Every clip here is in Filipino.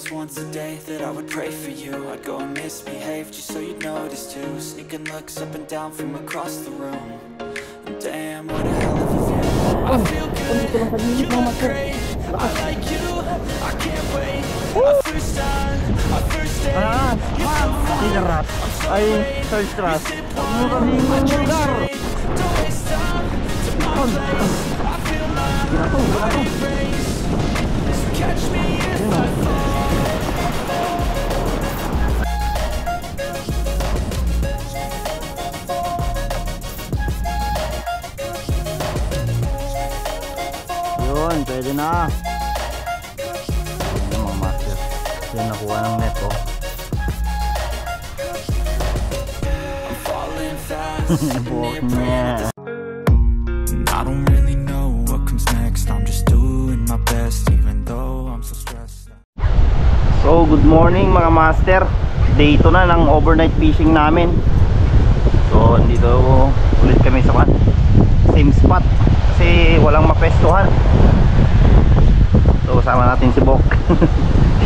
was once a day that I would pray for you. I'd go and misbehave just so you'd notice too. Sneaking looks up and down from across the room. And damn, what a hell of a view. I feel good, you look great. I like you, I can't wait. Our first time, our first day. You're so fine, I'm so late. You sit by my dreams straight. Don't waste time to my place. I feel my heart race. So catch me if I fall. Yun, pwede na. Ayan mga master. Yan nakuha ng net oh. I'm falling fast. Buhok niya. I don't really know what comes next. I'm just doing my best even though I'm so stressed. So good morning mga master. Day 2 na ng overnight fishing namin. So dito ulit kami sa same spot kasi walang mapwestuhan. So kasama natin si Bok.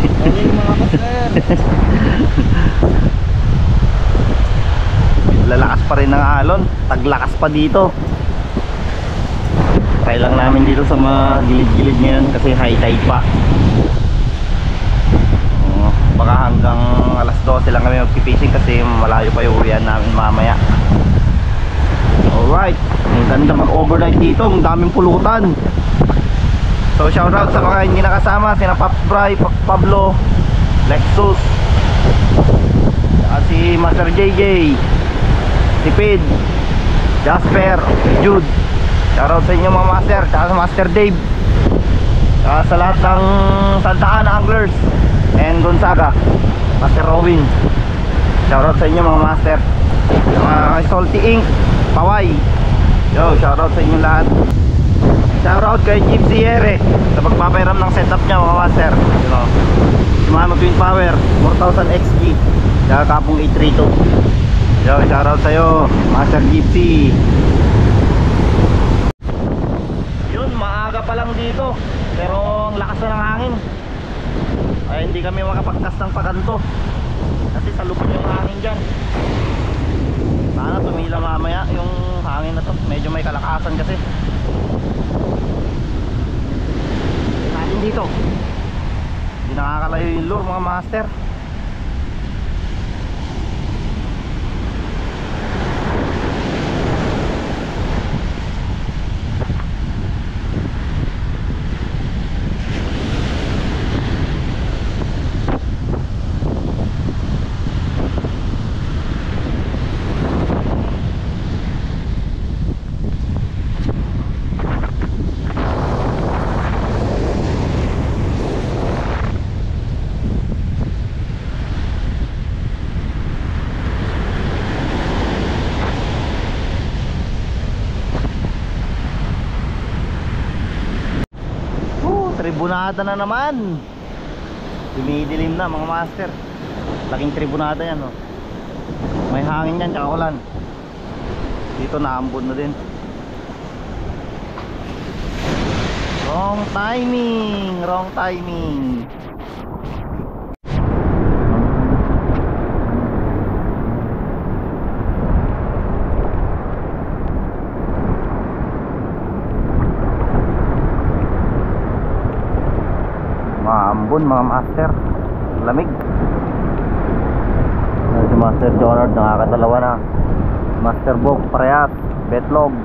Morning mga master. Lalakas pa rin ng alon. Taglakas pa dito. Try lang namin dito sa mga gilid-gilid ngayon kasi high tide pa. Baka hanggang alas 12 lang kami magpipishing kasi malayo pa yung uwian namin mamaya. Alright, ang ganda mag-overnight dito, ang daming pulutan. So shoutout sa mga hindi nakasama, sina Pops Bry, Pablo, Lexus, si Master JJ, si Pid, Jasper, Jude. Shoutout sa inyo mga master, tsaka sa Master Dave, tsaka sa lahat ng Santa Ana Anglers and Gonzaga, Master Robin. Shoutout sa inyo mga master. Salty Inc, Paway. Yo, shoutout sa inyo lahat. Shoutout kay Gypsy Ere sa pagpapairam ng setup niya mga master. You know, Shimano Twin Power 4000 XG tsaka Kapong 832. Yo, shoutout sa'yo Master Gypsy. Yun, maaga pa lang dito pero ang lakas na ng hangin ay hindi kami makapagkas ng paganto kasi sa lupon yung hangin dyan. Sana tumila mamaya yung hangin na to, medyo may kalakasan kasi natin dito hindi nakakalayo yung lure mga master. Tribunada na naman. Dumidilim na mga master. Laking tribunada yan oh. May hangin yan tsaka ulan. Dito naambon na din. Wrong timing. Wrong timing. Maambon mga master. Lamig. Si Master Jonard nakakadalawa na. Master Bog parehas. Betlog.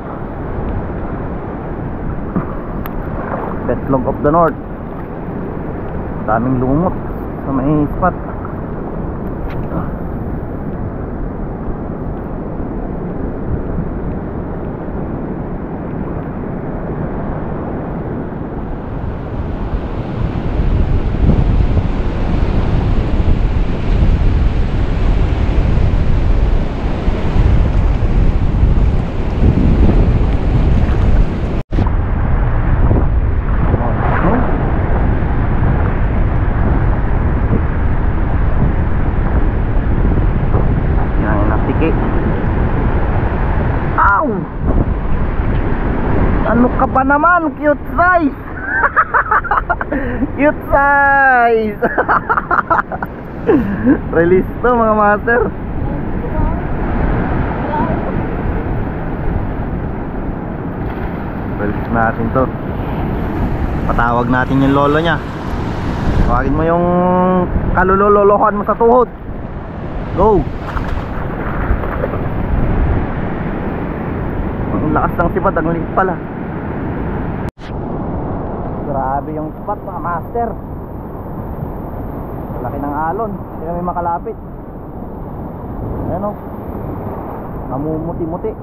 Betlog of the North. Daming lumot sa may spot. Ano ka ba naman, cute size? Cute size. Release to mga master. Release natin to. Patawag natin yung lolo niya. Tawagin mo yung kalulololohan mo sa tuhod. Go. Ang lakas ng sipad, ang liit pala. Grabe yung spot mga master. Laki ng alon. Hindi kami makalapit. Ayan o. Namumuti-muti.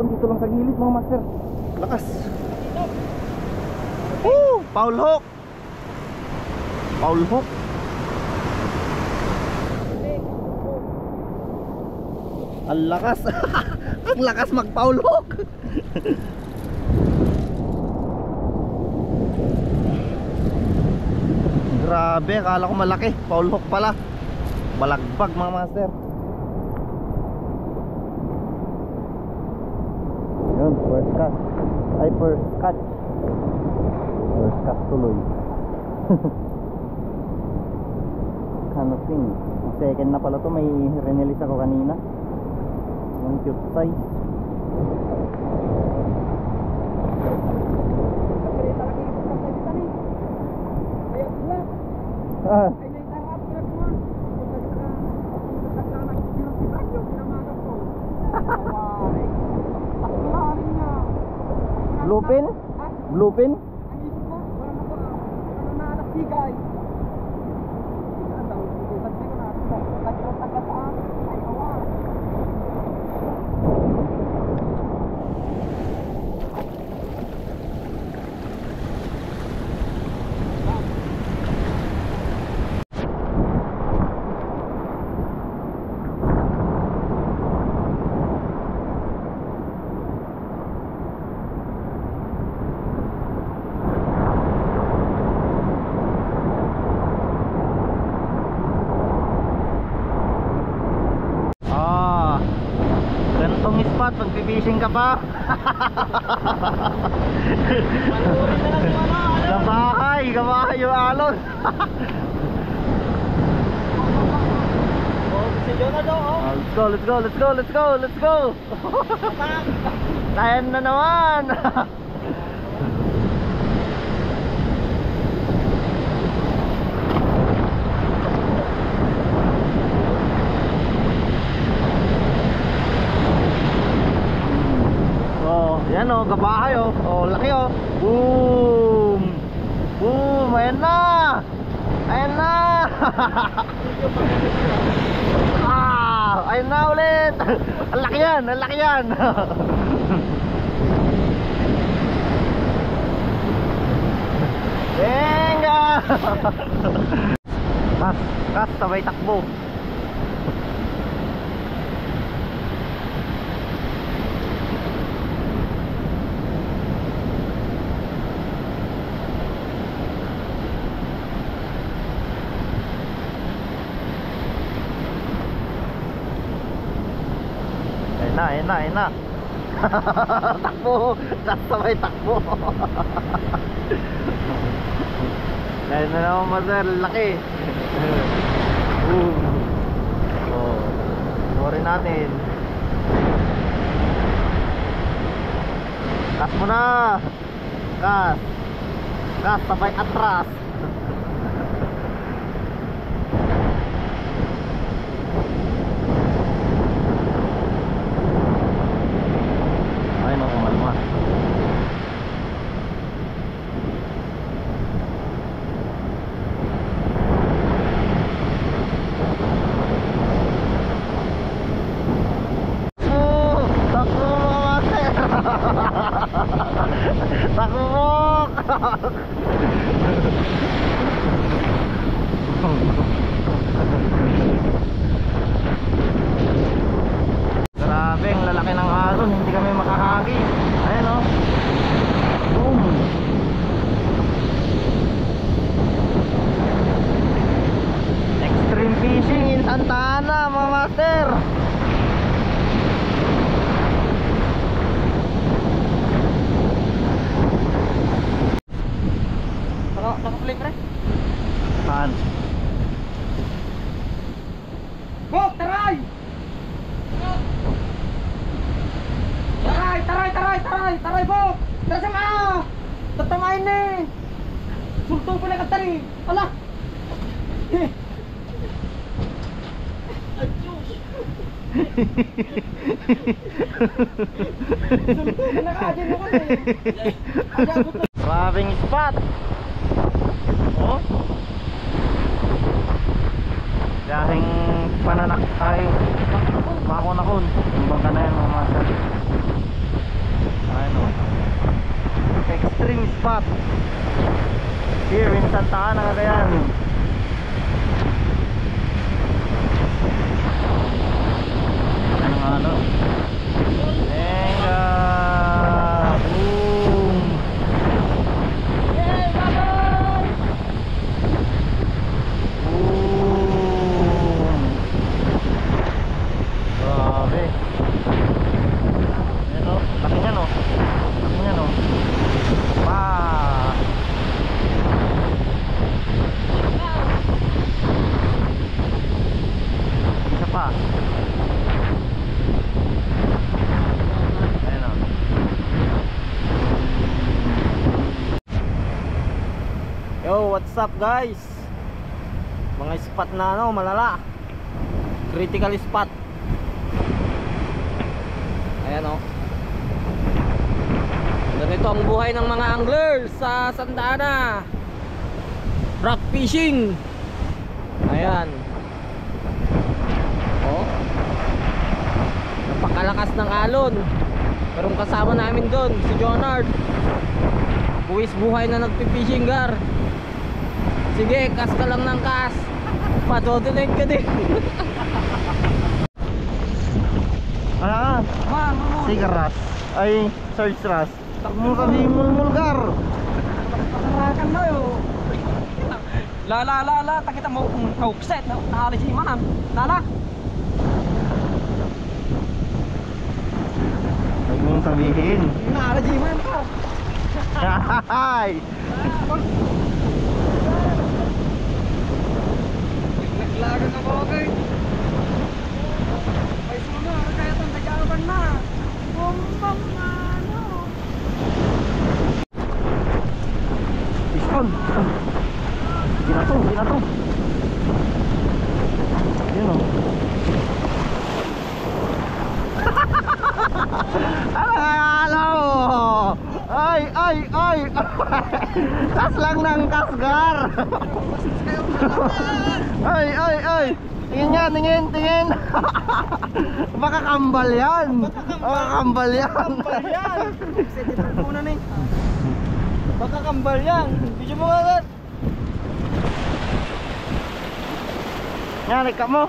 Dito lang sa gilid mga master. Lakas. Paul Hook. Paul Hook. Ang lakas. Ang lakas mag Paul Hook. Grabe, akala ko malaki. Paul Hook pala. Balagbag mga master. Yun, first cut. Ay, first cut. First cut tuloy. Canoping. Second na pala to. May release ako kanina. Yung cute size. Ah. Bluepin? Bluepin? Magpipishing ka pa. Kabahay yung alon. Let's go. Tayan na naman. Yan o, kabahay o. O, laki o. Boom! Boom! Ayan na! Ayan na! Ah! Ayan na ulit! Ang laki yan! Ang laki yan! Venga! Kas, sabay takbo. Ayun na. Takbo, sabay takbo. Ayun na naman master, laki. Oh, sorry natin. Kas mo na. Kas, sabay atras. Takbok! Grabe, ang lalaki ng alon. Hindi kami makakagi. Ayan o. Boom. Extreme fishing in Santa Ana, mga master. Naka-play pre. Saan? Bok, taray! Taray, Bok! Tara sa mga! Tatamain eh! Sultong pala ka tari! Ala! Sultong ka na ka! Diyan mo kasi! Grabing spot. Oh. Dahing pananak ay makon-akon. Yung bangka na yan mga master. Ayun o. Extreme spot here in Santa Ana, Cagayan. Ano? Enga. Boom. Boom. Grabe. Ayan o, laki niya no. Laki niya no. Wow. Isa pa. Ayan o. Yo, what's up guys? Mga spot na ano, malala. Critical spot. Ayan o. Ganito ang buhay ng mga anglers sa Santa Ana. Rock fishing. Ayan. Oh. Napakalakas ng alon. Pero ang kasama namin doon, si Jonard. Buwis buhay na nagpipishing gar. Sige, kas ka lang ng kas. Patotinig ka din. Ano? Sigaras. Ay, search ras. Takmo kami mulgar. Pakarakan na yo. La, takita mo kaukset na naalis si Manam. Lala. Huwag mong sabihin. Naalis si Manam ka. Hay! Naglagan na ba okay? May suna, kaya itong nagkaroon na. Bombang na ano. Iskon! Ginato! Yun o. Ano mo? Ay! Kas lang ng kasgar! Ay! Tingin! Baka kambal yan! Baka kambal yan! Baka kambal yan. Video mo agad. Yan, ika mo!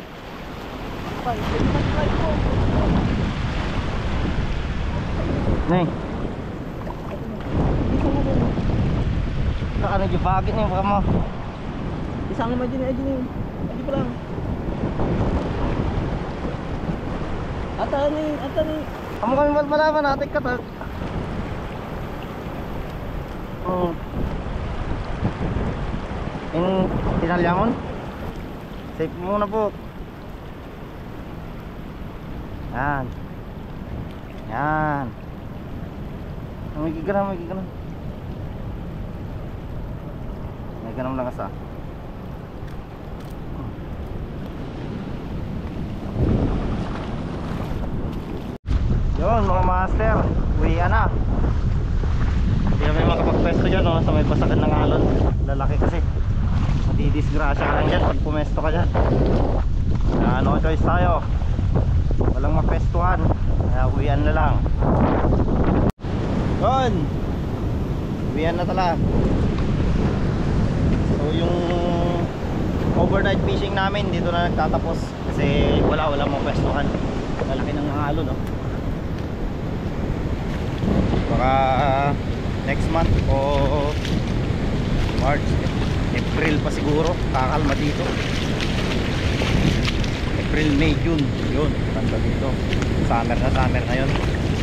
Nih. Baka nagibagit nih baka mo. Isang naman din. Hindi pa lang. Ata ni. Kamu kami malaman natin ka ta. Yung tinalyangon. Safe muna po. Yan. May giganam. May ganam lang asa. Yun mga master, uwian na. Hindi kami makapagpwesto dyan no, sa may pasakan ng alon. Lalaki kasi. Matidisgrasya ka lang dyan pag pumesto ka dyan. No choice tayo. Walang mapwestuhan. Kaya uwian na lang. Yun, uwian na tala. So yung overnight fishing namin dito na nagtatapos kasi wala mong pwestuhan. Malaki ng mga alon, no? Baka next month o March, April pa siguro kakalma dito. April, May, June, yun, tanda dito. Summer ngayon.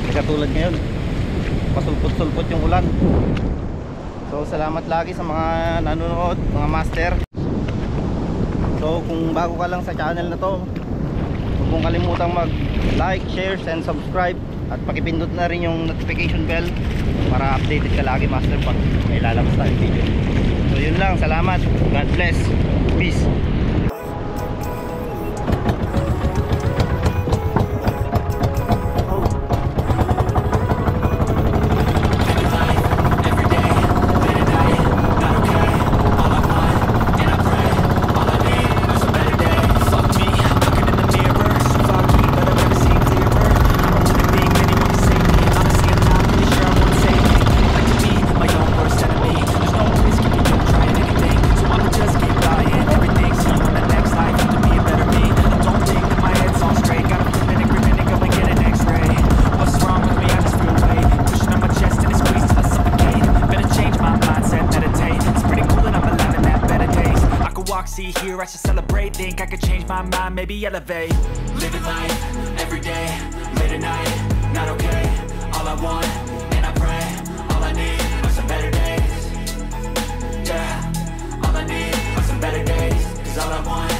Hindi katulad ngayon, pasulpot-sulpot yung ulan. So salamat lagi sa mga nanonood, mga master. So kung bago ka lang sa channel na to, huwag mong kalimutang mag-like, share, and subscribe. At pakipindot na rin yung notification bell para updated ka lagi, master, pag may lalabas tayong video. So yun lang, salamat, God bless, peace. See here, I should celebrate. Think I could change my mind, maybe elevate. Living life, every day, late at night, not okay. All I want, and I pray, all I need are some better days. Yeah, all I need are some better days. 'Cause all I want